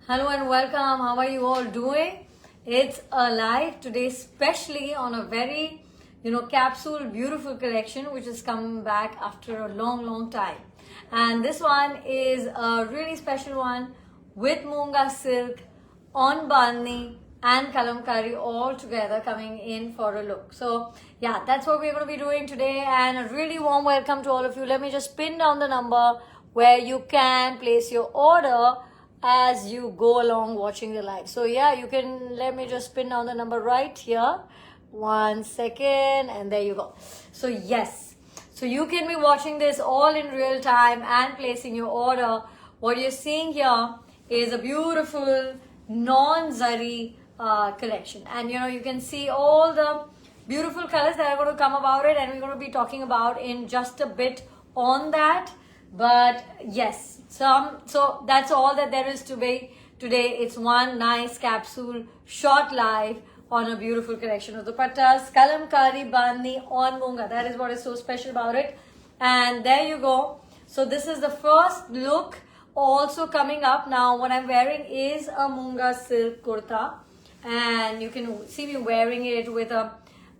Hello and welcome. How are you all doing? It's a live today, especially on a very, capsule beautiful collection which has come back after a long time. And this one is a really special one with Munga silk on Bandhni and Kalamkari all together coming in for a look. So yeah, that's what we're going to be doing today, and a really warm welcome to all of you. Let me just pin down the number where you can place your order as you go along watching the live. So yeah, you can, let me just pin down the number right here. 1 second, and there you go. So yes, so you can be watching this all in real time and placing your order. What you're seeing here is a beautiful non-zari collection, and you can see all the beautiful colors that are going to come about it, and we're going to be talking about in just a bit on that. But yes, so that's all that there is to be today. It's one nice capsule short live on a beautiful collection of dupattas, kalamkari bandhni on Munga. That is what is so special about it. And there you go. So this is the first look also coming up. Now what I'm wearing is a Munga silk kurta, and you can see me wearing it with a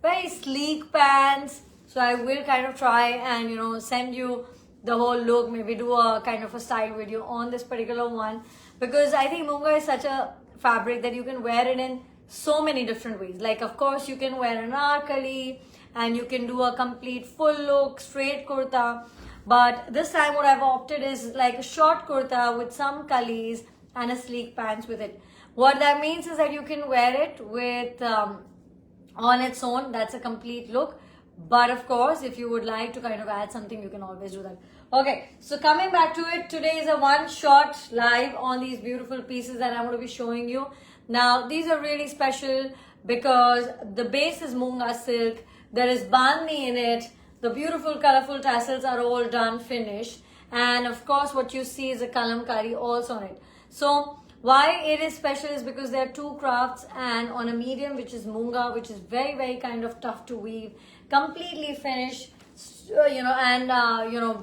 very sleek pants. So I will kind of try and send you the whole look, maybe do a kind of a style video on this particular one, because I think Munga is such a fabric that you can wear it in so many different ways. Like, of course, you can wear an anarkali and you can do a complete full look straight kurta, but this time what I've opted is like a short kurta with some kalis and a sleek pants with it. What that means is that you can wear it with on its own. That's a complete look. But of course, if you would like to kind of add something, you can always do that. Okay, so coming back to it, today is a one shot live on these beautiful pieces that I'm going to be showing you. Now, these are really special because the base is Munga silk. There is bandhni in it. The beautiful colorful tassels are all done, finished. And of course, what you see is a kalamkari also on it. So why it is special is because there are two crafts, and on a medium, which is Munga, which is very kind of tough to weave, completely finished,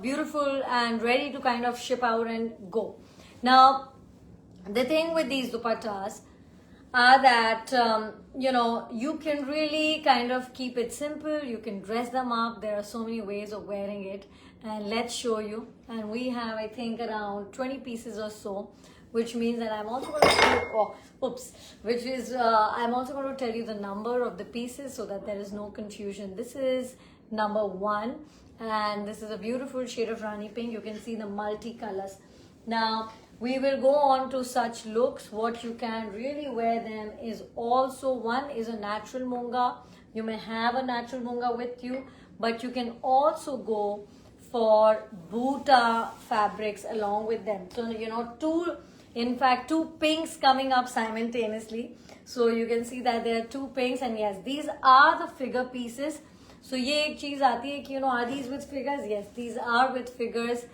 beautiful and ready to kind of ship out and go. Now, the thing with these dupattas are that, you can really kind of keep it simple. You can dress them up. There are so many ways of wearing it, and let's show you. And we have, I think, around 20 pieces or so, which means that I'm also going to I'm also going to tell you the number of the pieces so that there is no confusion. This is number 1, and this is a beautiful shade of Rani pink. You can see the multi-colors. Now we will go on to such looks. What you can really wear them is also, one is a natural Munga. You may have a natural Munga with you, but you can also go for Bhuta fabrics along with them. So two pinks coming up simultaneously. So you can see that there are two pinks, and yes, these are the figure pieces. So ye ek cheez aati hai ki, are these with figures? Yes, these are with figures.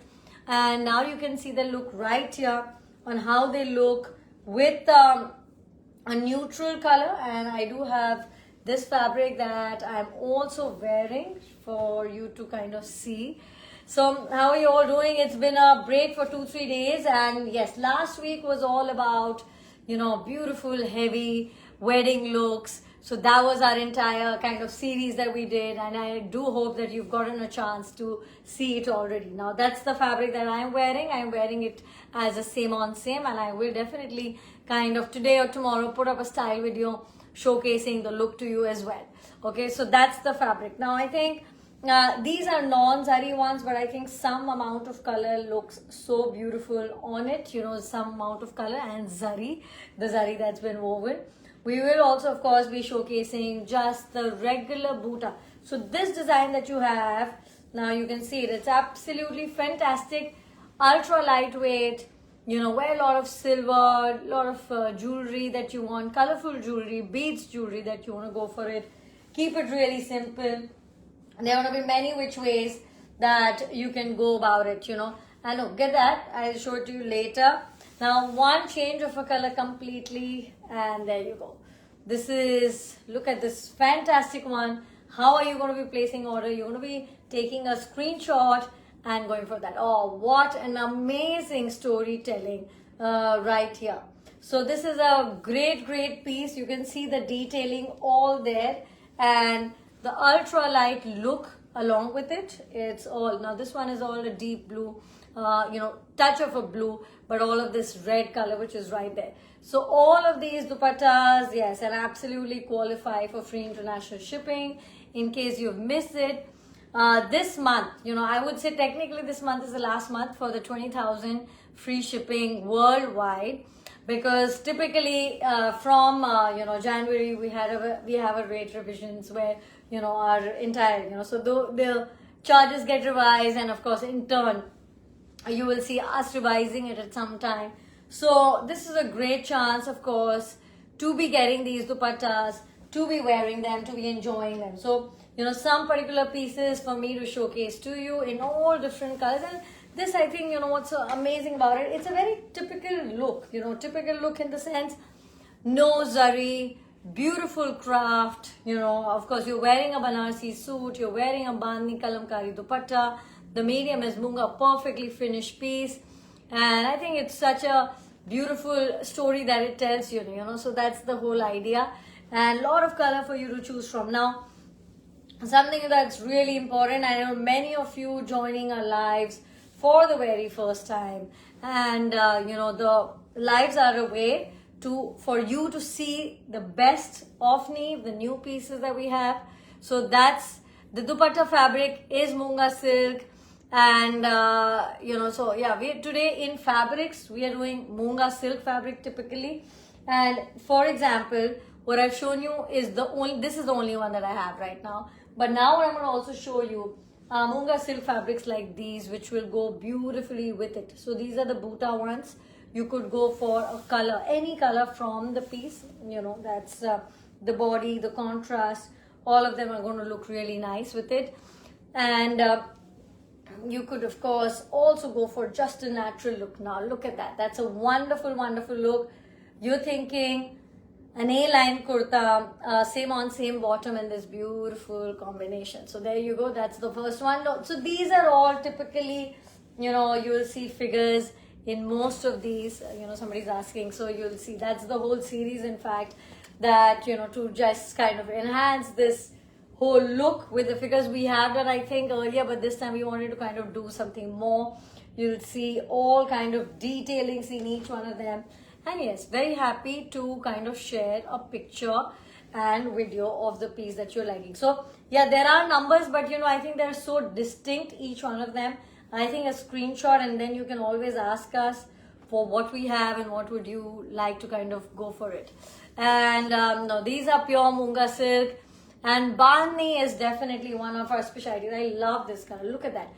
And now you can see the look right here on how they look with a neutral color. And I do have this fabric that I'm also wearing for you to kind of see. So how are you all doing? It's been a break for 2-3 days, and yes, last week was all about beautiful heavy wedding looks. So that was our entire kind of series that we did, and I do hope that you've gotten a chance to see it already. Now that's the fabric that I'm wearing. I'm wearing it as a same on same, and I will definitely kind of today or tomorrow put up a style video showcasing the look to you as well. Okay, so that's the fabric. Now I think these are non-zari ones, but I think some amount of color looks so beautiful on it. Some amount of color and zari, the zari that's been woven. We will also, of course, be showcasing just the regular Bhuta. So this design that you have, now you can see it. It's absolutely fantastic, ultra lightweight. Wear a lot of silver, a lot of jewelry that you want, colorful jewelry, beads jewelry that you want to go for it. Keep it really simple. There are going to be many which ways that you can go about it, And look, get that. I'll show it to you later. Now, one change of a color completely, and there you go. This is, look at this fantastic one. How are you going to be placing order? You're going to be taking a screenshot and going for that. Oh, what an amazing storytelling right here. So this is a great piece. You can see the detailing all there, and the ultra light look along with it. It's all, now this one is all a deep blue, touch of a blue, but all of this red color which is right there. So all of these dupattas, yes, and absolutely qualify for free international shipping. In case you've missed it, this month, I would say technically this month is the last month for the 20,000 free shipping worldwide, because typically from January we have a rate revisions where our entire so the charges get revised, and of course in turn you will see us revising it at some time. So this is a great chance, of course, to be getting these dupattas, to be wearing them, to be enjoying them. So some particular pieces for me to showcase to you in all different colors. And this, I think, what's so amazing about it, it's a very typical look, typical look in the sense, no zari, beautiful craft, of course you're wearing a Banarsi suit, you're wearing a Bandhni Kalamkari dupatta, the medium is Munga, perfectly finished piece, and I think it's such a beautiful story that it tells you, so that's the whole idea, and a lot of color for you to choose from. Now, something that's really important, I know many of you joining our lives for the very first time, and the lives are a way for you to see the best of Neev, the new pieces that we have. So that's the dupatta fabric is Munga silk, and so yeah, today in fabrics we are doing Munga silk fabric typically. And for example, what I've shown you is this is the only one that I have right now, but now I'm going to also show you Munga silk fabrics like these, which will go beautifully with it. So these are the Bhuta ones. You could go for a color, any color from the piece, that's the body, the contrast, all of them are going to look really nice with it. And you could, of course, also go for just a natural look. Now look at that, that's a wonderful look. You're thinking an A-line kurta, same on same bottom, and this beautiful combination. So there you go, that's the first one. So these are all typically, you will see figures in most of these, somebody's asking, so you'll see that's the whole series, in fact, that, to just kind of enhance this whole look with the figures. We have done, I think, earlier, but this time we wanted to kind of do something more. You'll see all kind of detailings in each one of them. And yes, very happy to kind of share a picture and video of the piece that you're liking. So yeah, there are numbers, but I think they're so distinct, each one of them. I think a screenshot, and then you can always ask us for what we have and what would you like to kind of go for it. And no, these are pure Munga silk, and Bandhni is definitely one of our specialties. I love this color, look at that.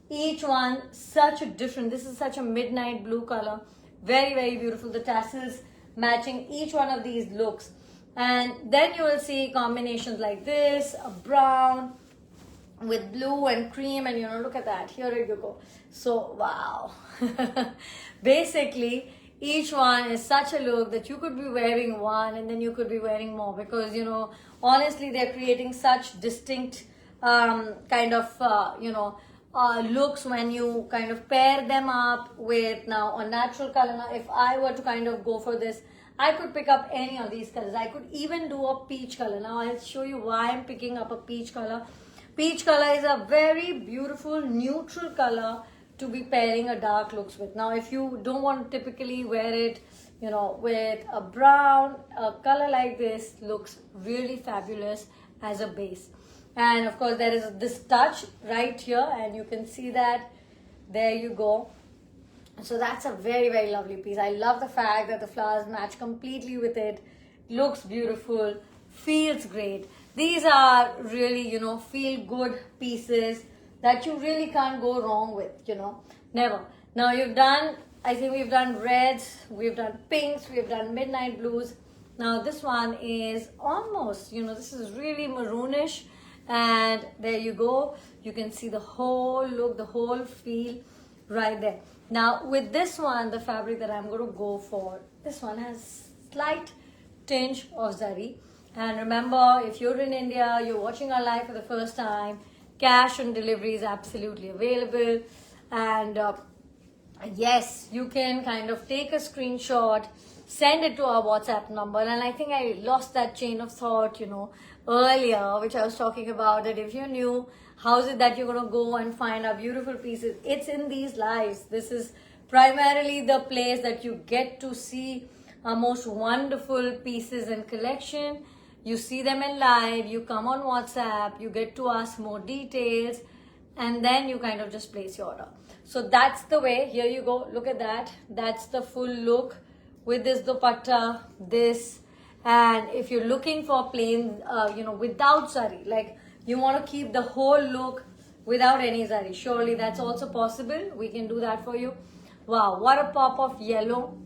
Each one such a different, this is such a midnight blue color, very beautiful. The tassels matching each one of these looks, and then you will see combinations like this, a brown with blue and cream, and look at that, here you go. So wow. Basically each one is such a look that you could be wearing one and then you could be wearing more, because honestly they're creating such distinct kind of looks when you kind of pair them up with now a natural color. Now if I were to kind of go for this, I could pick up any of these colors. I could even do a peach color. Now I'll show you why I'm picking up a peach color. Peach color is a very beautiful neutral color to be pairing a dark looks with. Now if you don't want to typically wear it with a brown, a color like this looks really fabulous as a base. And of course there is this touch right here, and you can see that, there you go. So that's a very lovely piece. I love the fact that the flowers match completely with it, looks beautiful, feels great. These are really, feel good pieces that you really can't go wrong with, never. Now I think we've done reds, we've done pinks, we've done midnight blues. Now this one is almost, this is really maroonish, and there you go. You can see the whole look, the whole feel right there. Now with this one, the fabric that I'm going to go for, this one has slight tinge of zari. And remember, if you're in India, you're watching our live for the first time, cash on delivery is absolutely available. And yes, you can kind of take a screenshot send it to our WhatsApp number. And I think I lost that chain of thought, earlier, which I was talking about, that if you knew how is it that you're going to go and find our beautiful pieces, it's in these lives. This is primarily the place that you get to see our most wonderful pieces and collection. You see them in live, you come on WhatsApp, you get to ask more details, and then you kind of just place your order. So that's the way. Here you go. Look at that. That's the full look with this dupatta, this. And if you're looking for plain, without zari, like you want to keep the whole look without any zari, surely that's also possible. We can do that for you. Wow, what a pop of yellow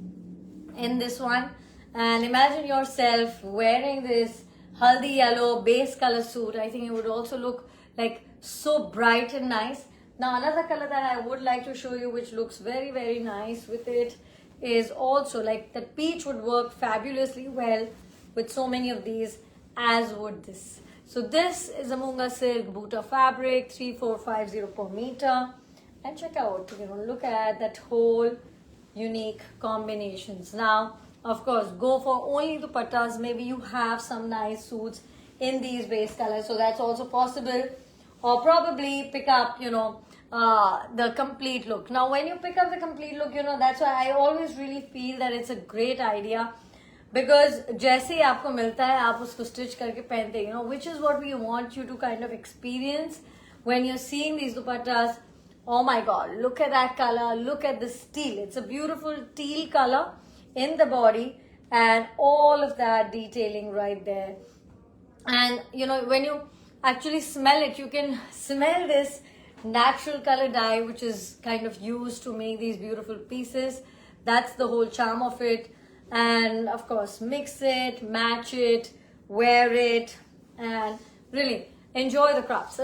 in this one. And imagine yourself wearing this haldi yellow base color suit. I think it would also look like so bright and nice. Now another color that I would like to show you, which looks very, very nice with it, is also like the peach would work fabulously well with so many of these, as would this. So this is a Munga silk Buta fabric, 3450 per meter. And check out, look at that whole unique combinations. Now, of course, go for only dupattas. Maybe you have some nice suits in these base colors, so that's also possible. Or probably pick up, the complete look. Now, when you pick up the complete look, that's why I always really feel that it's a great idea. Because जैसे ही आपको मिलता है, आप उसको stitch करके पहनते हैं, which is what we want you to kind of experience when you're seeing these dupattas. Oh my God, look at that color, look at this teal. It's a beautiful teal color in the body and all of that detailing right there. And when you actually smell it, you can smell this natural color dye which is kind of used to make these beautiful pieces. That's the whole charm of it. And of course, mix it, match it, wear it, and really enjoy the crafts.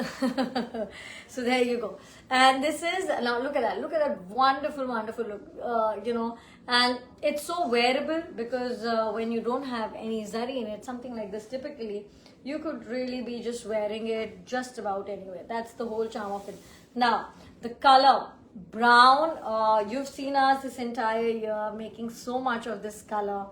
So there you go. And this is, now look at that wonderful, wonderful look, and it's so wearable because when you don't have any zari in it, something like this, typically you could really be just wearing it just about anywhere. That's the whole charm of it. Now, the color brown, you've seen us this entire year making so much of this color.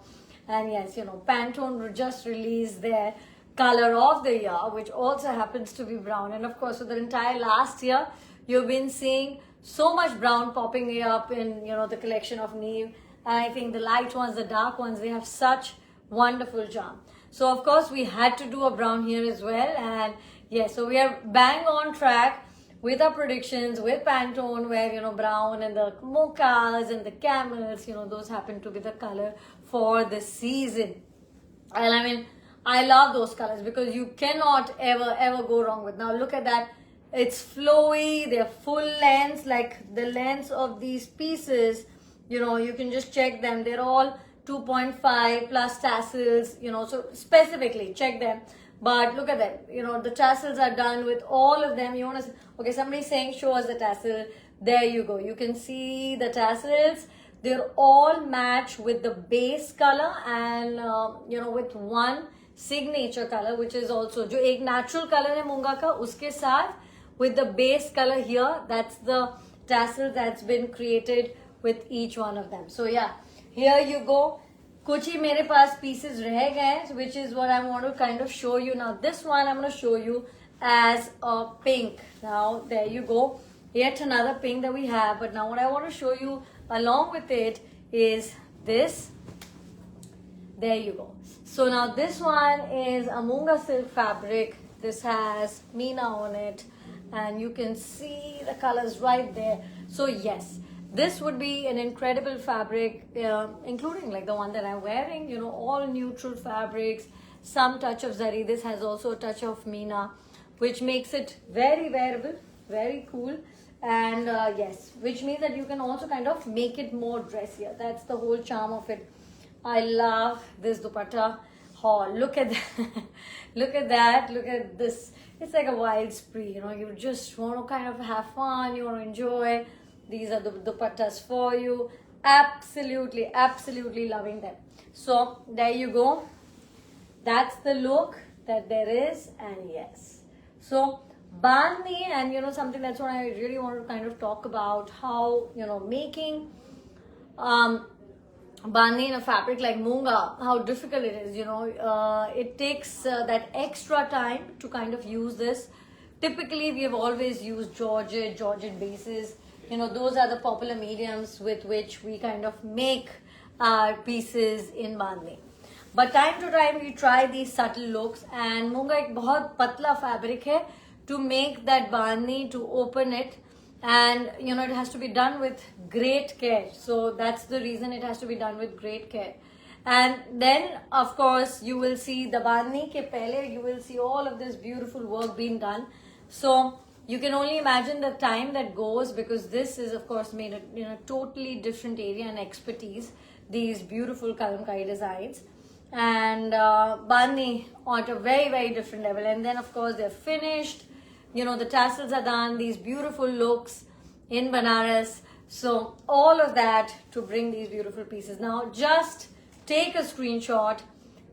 And yes, Pantone just released their color of the year, which also happens to be brown. And of course, for the entire last year, you've been seeing so much brown popping up in, the collection of Neve. And I think the light ones, the dark ones, they have such wonderful charm. So of course, we had to do a brown here as well. And yes, so we are bang on track with our predictions with Pantone, where brown and the mochas and the camels, those happen to be the color for the season. And I mean, I love those colors because you cannot ever go wrong with. Now look at that, it's flowy, they're full length, like the length of these pieces, you can just check them, they're all 2.5 plus tassels, so specifically check them. But look at them, the tassels are done with all of them. You want to, okay, somebody's saying show us the tassel. There you go. You can see the tassels. They're all matched with the base color and, with one signature color, which is also, जो एक natural color है मूंगा का, उसके साथ with the base color here, that's the tassel that's been created with each one of them. So yeah, here you go. कुछ ही मेरे पास pieces रह गए, which is what I want to kind of show you. Now this one I'm going to show you as a pink. Now there you go, yet another pink that we have. But now what I want to show you along with it is this. There you go. So now this one is a Munga silk fabric. This has Meena on it and you can see the colors right there. So yes, this would be an incredible fabric, including like the one that I'm wearing, all neutral fabrics, some touch of zari. This has also a touch of Meena, which makes it very wearable, very cool. And yes, which means that you can also kind of make it more dressier. That's the whole charm of it. I love this dupatta. Oh, look at that. Look at that. Look at this. It's like a wild spree, you just want to kind of have fun, you want to enjoy. These are the dupattas for you. Absolutely, absolutely loving them. So there you go. That's the look that there is. And yes, so Bandi, and something that's what I really want to kind of talk about, how making bandhni in a fabric like Munga, how difficult it is, it takes that extra time to kind of use this. Typically, we have always used Georgette bases. Those are the popular mediums with which we kind of make our pieces in bandhni. But time to time, we try these subtle looks, and Munga एक बहुत पतला fabric है to make that bandhni, to open it. And it has to be done with great care. So that's the reason it has to be done with great care. And then of course you will see the bandhni ke pehle, you will see all of this beautiful work being done. So you can only imagine the time that goes, because this is of course made in a totally different area and expertise, these beautiful kalamkai designs. And bandhni on a very, very different level. And then of course they're finished. The tassels are done, these beautiful looks in Banaras. So all of that to bring these beautiful pieces. Now just take a screenshot,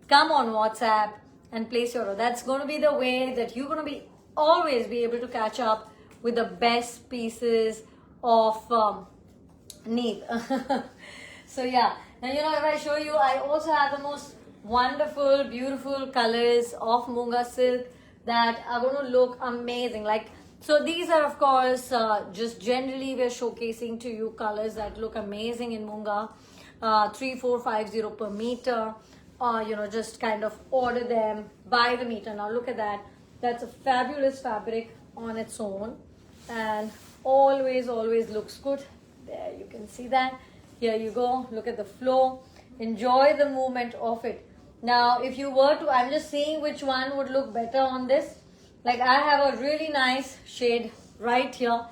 come on WhatsApp and place your order. That's going to be the way that you're going to always be able to catch up with the best pieces of Neep. So yeah, now if I show you, I also have the most wonderful, beautiful colors of Munga silk that are going to look amazing. So these are of course just generally we're showcasing to you colors that look amazing in Munga. 3450 per meter. Just kind of order them by the meter. Now look at that. That's a fabulous fabric on its own, and always looks good. There you can see that. Here you go. Look at the flow. Enjoy the movement of it. Now, if you were to, I'm just seeing which one would look better on this. I have a really nice shade right here.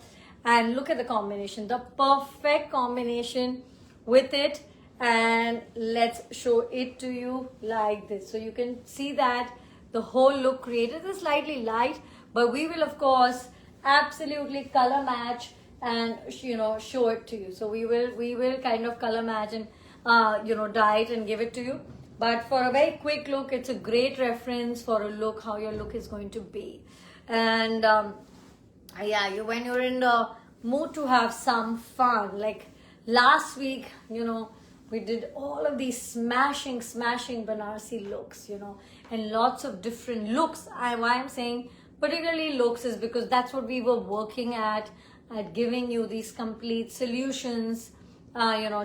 And look at the combination. The perfect combination with it. And let's show it to you like this. So you can see that the whole look created is slightly light. But we will, of course, absolutely color match and, show it to you. So we will kind of color match and, dye it and give it to you. But for a very quick look, it's a great reference for a look, how your look is going to be. And when you're in the mood to have some fun, like last week, we did all of these smashing Banarasi looks, and lots of different looks. Why I'm saying particularly looks is because that's what we were working at giving you these complete solutions.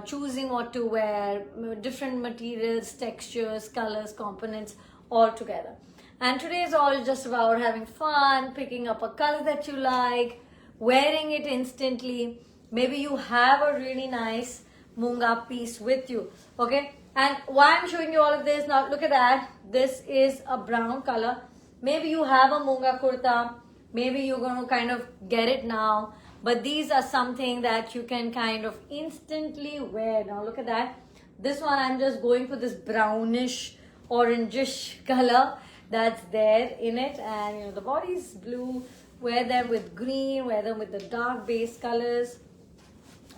Choosing what to wear, different materials, textures, colors, components all together. And today is all just about having fun, picking up a color that you like, wearing it instantly. Maybe you have a really nice Munga piece with you. Okay, and why I'm showing you all of this, now look at that. This is a brown color. Maybe you have a Munga kurta. Maybe you're going to kind of get it now. But these are something that you can kind of instantly wear. Now look at that. This one I'm just going for this brownish, orangish color that's there in it. And the body is blue. Wear them with green, wear them with the dark base colors.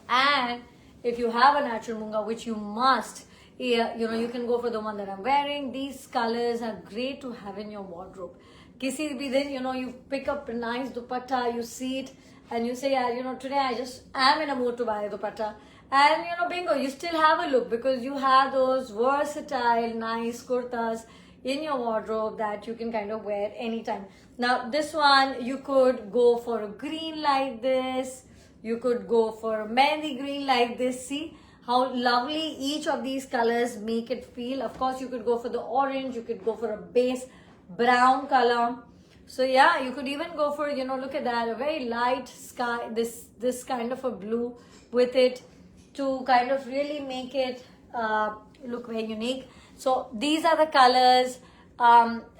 And if you have a natural Munga, which you must, you can go for the one that I'm wearing. These colors are great to have in your wardrobe. Kisi bhi din, you pick up a nice dupatta, you see it, and you say, today I just am in a mood to buy a dupatta. And bingo, you still have a look because you have those versatile, nice kurtas in your wardrobe that you can kind of wear anytime. Now, this one, you could go for a green like this. You could go for a mehndi green like this. See how lovely each of these colors make it feel. Of course, you could go for the orange. You could go for a base brown color. So yeah, you could even go for, look at that, a very light sky, this kind of a blue with it to kind of really make it look very unique. So these are the colors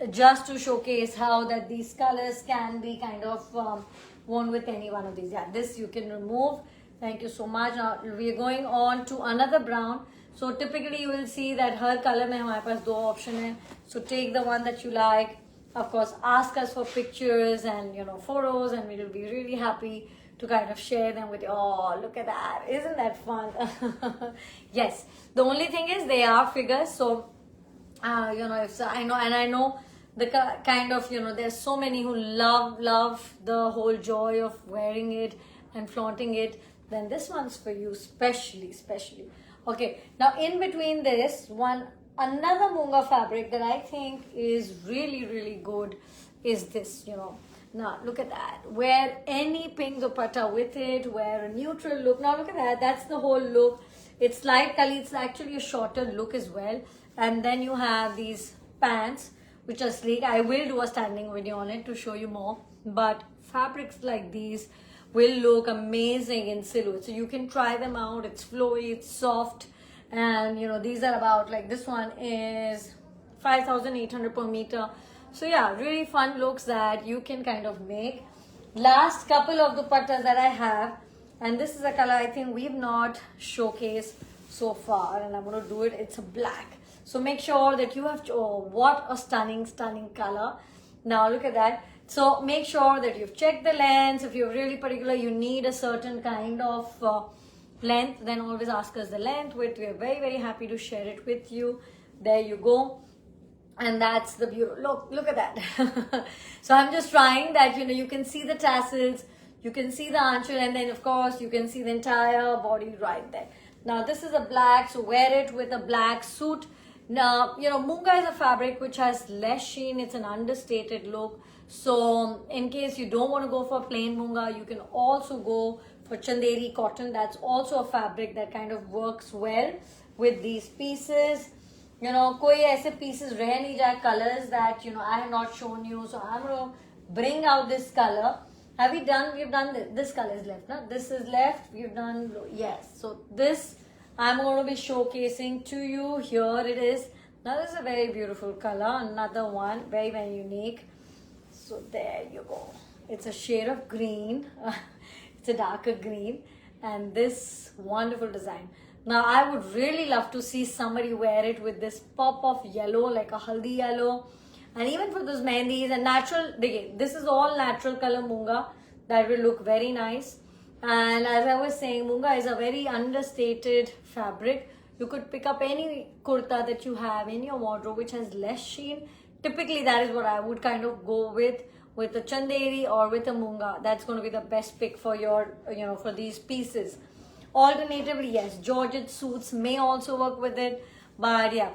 just to showcase how that these colors can be kind of worn with any one of these. Yeah, this you can remove. Thank you so much. Now we are going on to another brown. So typically you will see that her color mein hamare paas do option hai. So take the one that you like. Of course, ask us for pictures and photos, and we will be really happy to kind of share them with you. Oh, look at that. Isn't that fun? Yes. The only thing is they are figures. So, if I know the kind of, there's so many who love the whole joy of wearing it and flaunting it. Then this one's for you, especially. Okay, now in between this one, another Munga fabric that I think is really, really good is this, you know. Now look at that. Wear any pink dupatta with it, wear a neutral look. Now look at that, that's the whole look. It's light color, it's actually a shorter look as well. And then you have these pants which are sleek. I will do a standing video on it to show you more. But fabrics like these will look amazing in silhouette. So you can try them out. It's flowy, it's soft. And you know, these are about, like this one is 5,800 per meter. So yeah, really fun looks that you can kind of make. Last couple of dupattas that I have, and this is a color I think we've not showcased so far, and I'm going to do it. It's a black. So make sure that you have, oh, what a stunning, stunning color. Now look at that. So make sure that you've checked the lengths. If you're really particular, you need a certain kind of length, then always ask us the length. We're very, very happy to share it with you. There you go. And that's the beautiful, look at that. So I'm just trying that, you know, you can see the tassels, you can see the anchor, and then of course you can see the entire body right there. Now this is a black, so wear it with a black suit. Now, you know, Munga is a fabric which has less sheen. It's an understated look. So in case you don't want to go for plain Munga, you can also go for Chanderi cotton. That's also a fabric that kind of works well with these pieces. You know, koi aise pieces reh nahi jaye, colors that, you know, I have not shown you. So I'm going to bring out this color. Have we done? We've done this color is left. No? This is left. We've done, yes. So this I'm going to be showcasing to you. Here it is. Now this is a very beautiful color. Another one. Very, very unique. So there you go. It's a shade of green. It's a darker green. And this wonderful design. Now I would really love to see somebody wear it with this pop of yellow, like a haldi yellow. And even for those mehndis and natural, this is all natural color Munga that will look very nice. And as I was saying, Munga is a very understated fabric. You could pick up any kurta that you have in your wardrobe which has less sheen. Typically that is what I would kind of go with a Chanderi or with a Munga. That's going to be the best pick for your, you know, for these pieces. Alternatively, yes, Georgette suits may also work with it. But yeah,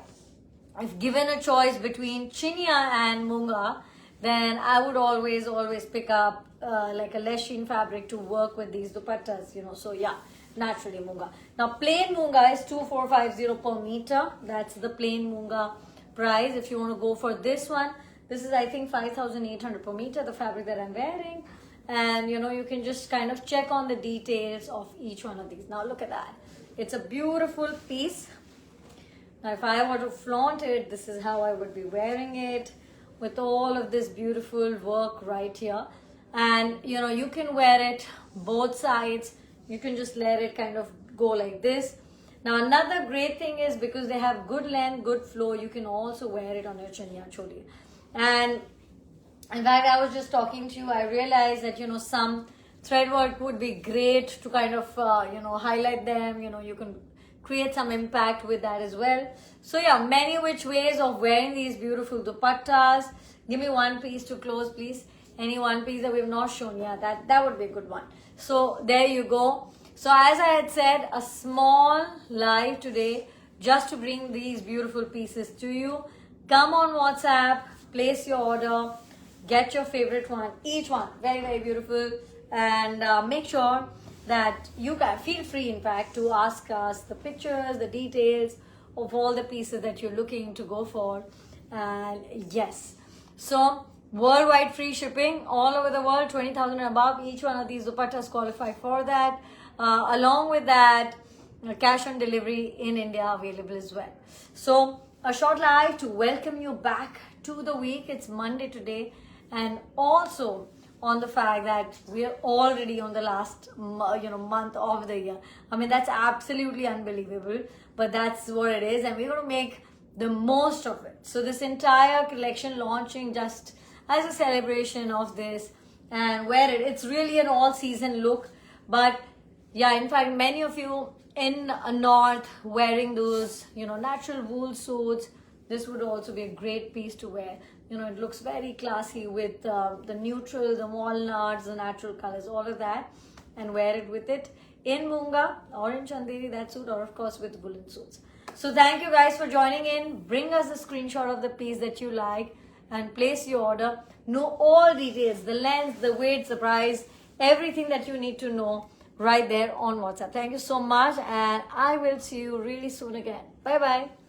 if given a choice between Chinia and Munga, then I would always pick up like a less sheen fabric to work with these dupattas, you know. So yeah, naturally Munga. Now plain Munga is 2450 per meter. That's the plain Munga price. If you want to go for this one, this is I think 5,800 per meter, the fabric that I'm wearing. And you know, you can just kind of check on the details of each one of these. Now look at that. It's a beautiful piece. Now if I were to flaunt it, this is how I would be wearing it, with all of this beautiful work right here. And you know, you can wear it both sides. You can just let it kind of go like this. Now another great thing is, because they have good length, good flow, you can also wear it on your chaniya choli. And in fact, I was just talking to you, I realized that, you know, some thread work would be great to kind of, you know, highlight them. You know, you can create some impact with that as well. So yeah, many which ways of wearing these beautiful dupattas. Give me one piece to close, please. Any one piece that we've not shown. Yeah, that would be a good one. So there you go. So as I had said, a small live today just to bring these beautiful pieces to you. Come on WhatsApp, place your order. Get your favorite one, each one, very, very beautiful. And make sure that you can feel free, in fact, to ask us the pictures, the details of all the pieces that you're looking to go for. And yes, so worldwide free shipping all over the world, 20,000 and above. Each one of these dupattas qualify for that. Along with that, cash on delivery in India available as well. So a short live to welcome you back to the week. It's Monday today. And also on the fact that we are already on the last, you know, month of the year. I mean, that's absolutely unbelievable, but that's what it is. And we're going to make the most of it. So this entire collection launching just as a celebration of this, and wear it. It's really an all season look. But yeah, in fact, many of you in North wearing those, you know, natural wool suits, this would also be a great piece to wear. You know, it looks very classy with the neutral, the walnuts, the natural colors, all of that, and wear it with it. in Munga or in Chanderi, that suit, or of course with woolen suits. So thank you guys for joining in. Bring us a screenshot of the piece that you like and place your order. Know all details, the length, the weight, the price, everything that you need to know right there on WhatsApp. Thank you so much, and I will see you really soon again. Bye bye.